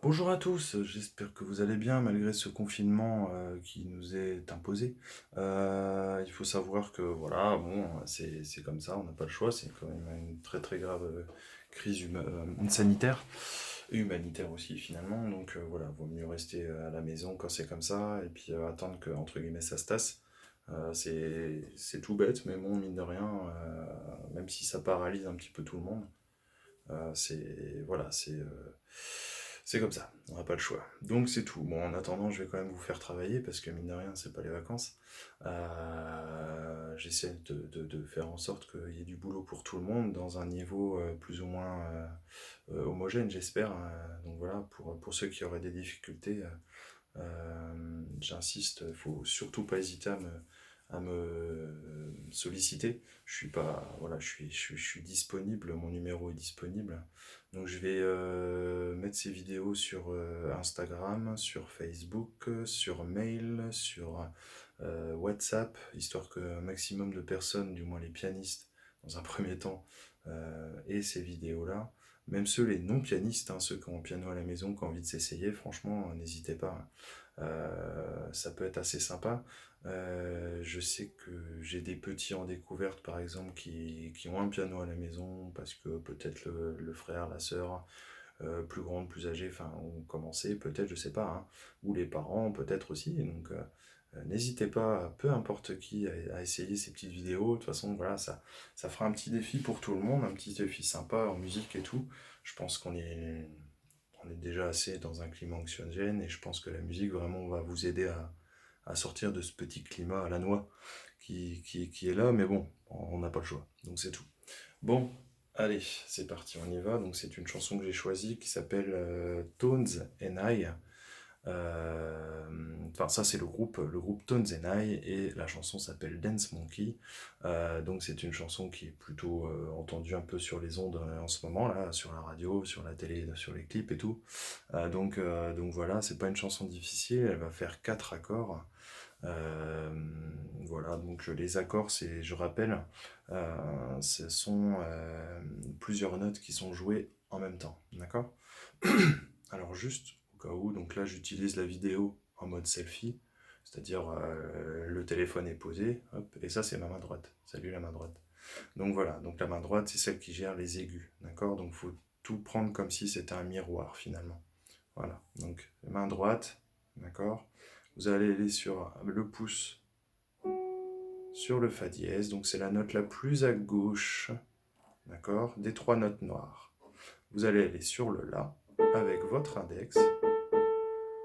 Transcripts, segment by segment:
Bonjour à tous, j'espère que vous allez bien malgré ce confinement qui nous est imposé. Il faut savoir que voilà, bon, c'est comme ça, on n'a pas le choix, c'est quand même une très très grave crise sanitaire et humanitaire aussi finalement. Donc voilà, vaut mieux rester à la maison quand c'est comme ça et puis attendre que entre guillemets ça se tasse. C'est tout bête, mais bon, mine de rien, même si ça paralyse un petit peu tout le monde. C'est voilà, c'est comme ça, on n'a pas le choix. Donc c'est tout. Bon, en attendant, je vais quand même vous faire travailler parce que mine de rien, c'est pas les vacances. J'essaie de faire en sorte qu'il y ait du boulot pour tout le monde dans un niveau plus ou moins homogène, j'espère. Donc voilà, pour ceux qui auraient des difficultés, j'insiste, il faut surtout pas hésiter à me solliciter. Je suis pas, voilà, je suis disponible, mon numéro est disponible. Donc je vais mettre ces vidéos sur Instagram, sur Facebook, sur mail, sur WhatsApp, histoire que un maximum de personnes, du moins les pianistes, dans un premier temps, aient ces vidéos-là. Même ceux, les non-pianistes, hein, ceux qui ont un piano à la maison, qui ont envie de s'essayer, franchement, n'hésitez pas. Ça peut être assez sympa. Je sais que j'ai des petits en découverte, par exemple, qui ont un piano à la maison, parce que peut-être le frère, la sœur, plus grande, plus âgée, enfin, ont commencé, peut-être, je sais pas, hein, ou les parents, peut-être aussi. Donc, n'hésitez pas, peu importe qui, à essayer ces petites vidéos. De toute façon, voilà, ça fera un petit défi pour tout le monde, un petit défi sympa en musique et tout. Je pense on est déjà assez dans un climat anxiogène et je pense que la musique vraiment va vous aider à sortir de ce petit climat à la noix qui est là, mais bon, on n'a pas le choix, donc c'est tout. Bon, allez, c'est parti, on y va. Donc c'est une chanson que j'ai choisie qui s'appelle Tones and I. Enfin, ça c'est le groupe Tones and I, et la chanson s'appelle Dance Monkey. Donc c'est une chanson qui est plutôt entendue un peu sur les ondes en ce moment, là, sur la radio, sur la télé, sur les clips et tout. Donc voilà, c'est pas une chanson difficile, elle va faire 4 accords. Euh, voilà, donc les accords, je rappelle, ce sont plusieurs notes qui sont jouées en même temps, d'accord? Alors juste au cas où, donc là j'utilise la vidéo en mode selfie, c'est-à-dire le téléphone est posé, hop, et ça c'est ma main droite. Salut la main droite. Donc voilà, donc la main droite c'est celle qui gère les aigus, d'accord? Donc faut tout prendre comme si c'était un miroir finalement. Voilà, donc main droite, d'accord? Vous allez aller sur le pouce sur le fa dièse, donc c'est la note la plus à gauche, d'accord? Des 3 notes noires. Vous allez aller sur le la avec votre index.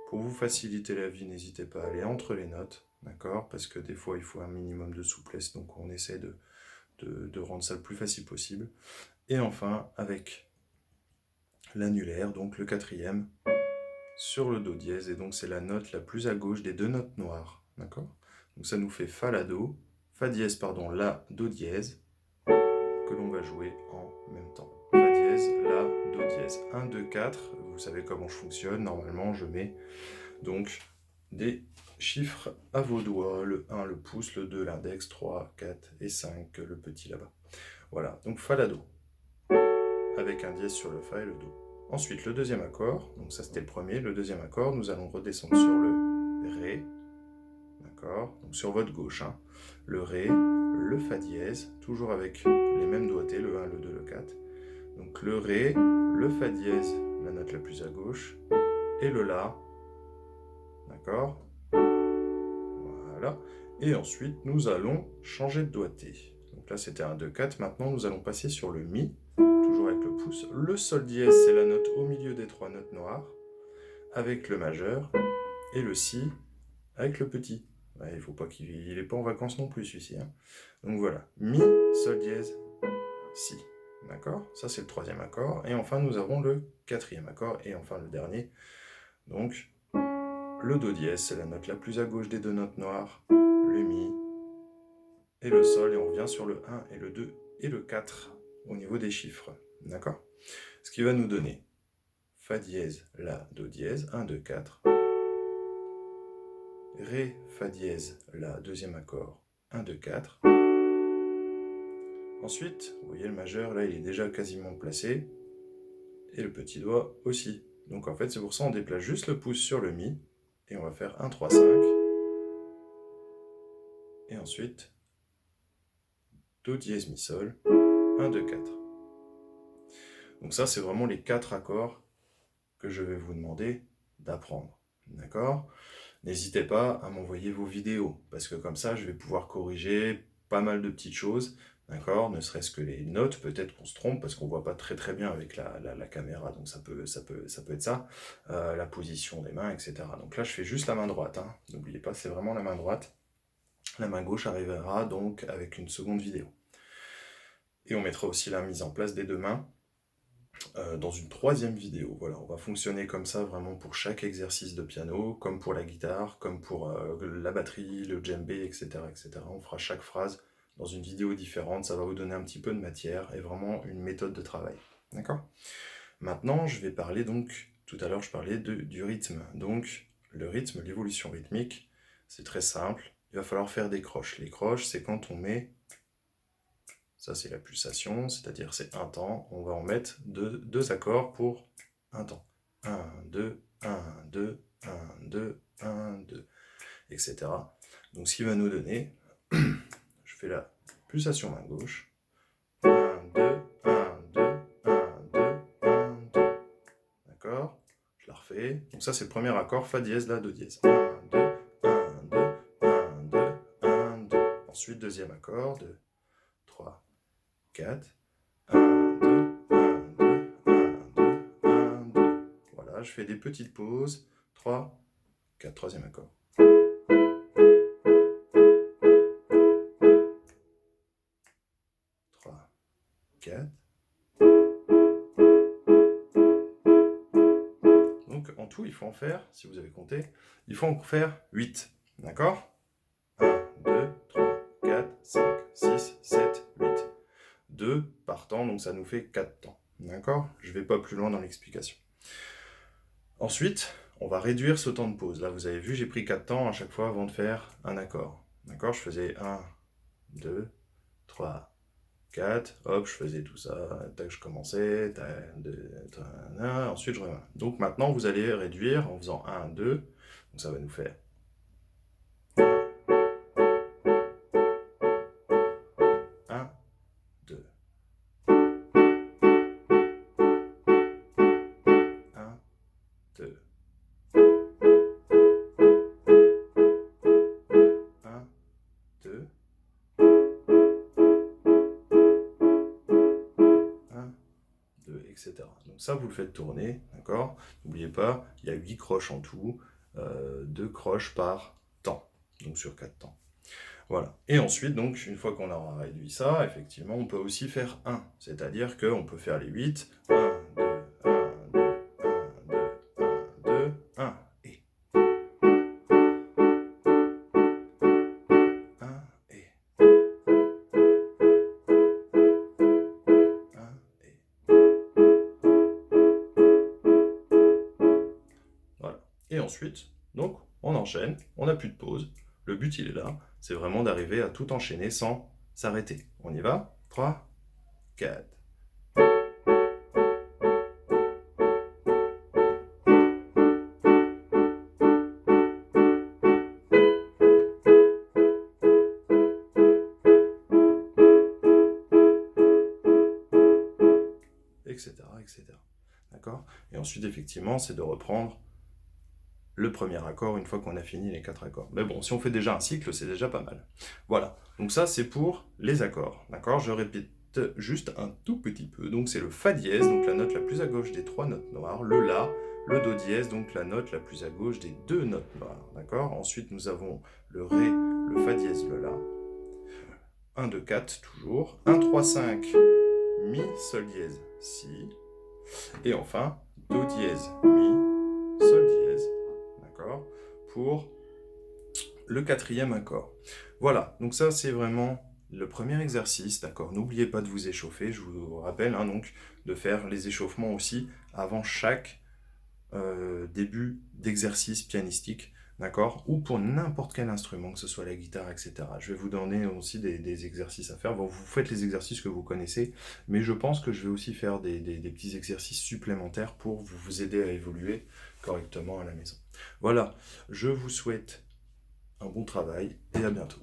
Pour vous faciliter la vie, n'hésitez pas à aller entre les notes, d'accord? Parce que des fois, il faut un minimum de souplesse, donc on essaie de rendre ça le plus facile possible. Et enfin, avec l'annulaire, donc le quatrième, sur le do dièse, et donc c'est la note la plus à gauche des 2 notes noires, d'accord? Donc ça nous fait fa dièse, pardon, la, do dièse, que l'on va jouer en même temps. Fa dièse, la, do dièse. 1, 2, 4, vous savez comment je fonctionne, normalement je mets donc des chiffres à vos doigts, le 1 le pouce, le 2 l'index, 3, 4 et 5 le petit là-bas. Voilà, donc fa la do, avec un dièse sur le fa et le do. Ensuite le deuxième accord, donc ça c'était le premier, le deuxième accord, nous allons redescendre sur le ré, d'accord, donc sur votre gauche, hein, le ré, le fa dièse, toujours avec les mêmes doigtés, le 1, le 2, le 4, donc le ré, le fa dièse, la note la plus à gauche, et le la, d'accord, voilà, et ensuite nous allons changer de doigté. Donc là c'était un 2, 4, maintenant nous allons passer sur le mi, toujours avec le pouce, le sol dièse c'est la note au milieu des 3 notes noires, avec le majeur, et le si avec le petit. Ouais, il faut pas qu'il est pas en vacances non plus celui-ci, hein. Donc voilà, mi, sol dièse, si. D'accord? Ça c'est le troisième accord. Et enfin nous avons le quatrième accord. Et enfin le dernier. Donc le do dièse, c'est la note la plus à gauche des 2 notes noires. Le mi et le sol. Et on revient sur le 1 et le 2 et le 4 au niveau des chiffres. D'accord? Ce qui va nous donner fa dièse, la, do dièse, 1, 2, 4. Ré, fa dièse, la, deuxième accord, 1, 2, 4. Ensuite, vous voyez le majeur, là il est déjà quasiment placé, et le petit doigt aussi. Donc en fait, c'est pour ça qu'on déplace juste le pouce sur le Mi, et on va faire 1, 3, 5, et ensuite Do dièse Mi Sol, 1, 2, 4. Donc ça, c'est vraiment les 4 accords que je vais vous demander d'apprendre. D'accord? N'hésitez pas à m'envoyer vos vidéos, parce que comme ça, je vais pouvoir corriger pas mal de petites choses, d'accord? Ne serait-ce que les notes, peut-être qu'on se trompe, parce qu'on voit pas très très bien avec la caméra, donc ça peut être ça, la position des mains, etc. Donc là, je fais juste la main droite, hein. N'oubliez pas, c'est vraiment la main droite. La main gauche arrivera donc avec une seconde vidéo. Et on mettra aussi la mise en place des deux mains dans une troisième vidéo. Voilà, on va fonctionner comme ça vraiment pour chaque exercice de piano, comme pour la guitare, comme pour la batterie, le djembé, etc., etc. On fera chaque phrase dans une vidéo différente, ça va vous donner un petit peu de matière et vraiment une méthode de travail. D'accord? Maintenant, je vais parler donc, tout à l'heure je parlais du rythme. Donc, le rythme, l'évolution rythmique, c'est très simple. Il va falloir faire des croches. Les croches, c'est quand on met... Ça, c'est la pulsation, c'est-à-dire c'est un temps. On va en mettre deux accords pour un temps. 1, 2, 1, 2, 1, 2, 1, 2, etc. Donc, ce qui va nous donner, je fais la pulsation main gauche. 1, 2, 1, 2, 1, 2, 1, 2. D'accord? Je la refais. Donc, ça, c'est le premier accord, Fa dièse, La, Do dièse. 1, 2, 1, 2, 1, 2, 1, 2. Ensuite, deuxième accord, 2, 3, 4, 1, 2, 1, 2, 1, 2, 1, 2. Voilà, je fais des petites pauses. 3, 4, troisième accord. 3, 4. Donc en tout, il faut en faire, si vous avez compté, il faut en faire 8. D'accord? 1, 2, 3, 4, 5, 6, 7, 8. 2 par temps, donc ça nous fait 4 temps. D'accord? Je ne vais pas plus loin dans l'explication. Ensuite, on va réduire ce temps de pause. Là, vous avez vu, j'ai pris 4 temps à chaque fois avant de faire un accord. D'accord? Je faisais 1, 2, 3, 4. Hop, je faisais tout ça. Tac, je commençais. Tac, 2, 1. Ensuite, je reviens. Donc maintenant, vous allez réduire en faisant 1, 2. Donc ça va nous faire 1, 2. 1, 2. 1, 2. 1, 2, etc. Donc ça, vous le faites tourner, d'accord? N'oubliez pas, il y a 8 croches en tout, 2 croches par temps, donc sur 4 temps. Voilà. Et ensuite, donc, une fois qu'on aura réduit ça, effectivement, on peut aussi faire 1, c'est-à-dire qu'on peut faire les 8, 1, 2, 1, 2, 1, 2, 1, 2, 1, et 1, et 1, et. Voilà. Et ensuite, donc, on enchaîne, on n'a plus de pause. Le but, il est là, c'est vraiment d'arriver à tout enchaîner sans s'arrêter. On y va? 3, 4. Etc., etc. D'accord? Et ensuite, effectivement, c'est de reprendre le premier accord une fois qu'on a fini les 4 accords. Mais bon, si on fait déjà un cycle, c'est déjà pas mal. Voilà, donc ça c'est pour les accords, d'accord? Je répète juste un tout petit peu. Donc c'est le Fa dièse, donc la note la plus à gauche des 3 notes noires, le La, le Do dièse, donc la note la plus à gauche des 2 notes noires, d'accord? Ensuite nous avons le Ré, le Fa dièse, le La. 1, 2, 4, toujours. 1, 3, 5, Mi, Sol dièse, Si. Et enfin, Do dièse, Mi, Sol dièse, d'accord, pour le 4e accord. Voilà, donc ça c'est vraiment le premier exercice, d'accord. N'oubliez pas de vous échauffer, je vous rappelle donc de faire les échauffements aussi avant chaque début d'exercice pianistique, d'accord? Ou pour n'importe quel instrument, que ce soit la guitare, etc. Je vais vous donner aussi des exercices à faire. Bon, vous faites les exercices que vous connaissez, mais je pense que je vais aussi faire des petits exercices supplémentaires pour vous aider à évoluer correctement à la maison. Voilà, je vous souhaite un bon travail et à bientôt.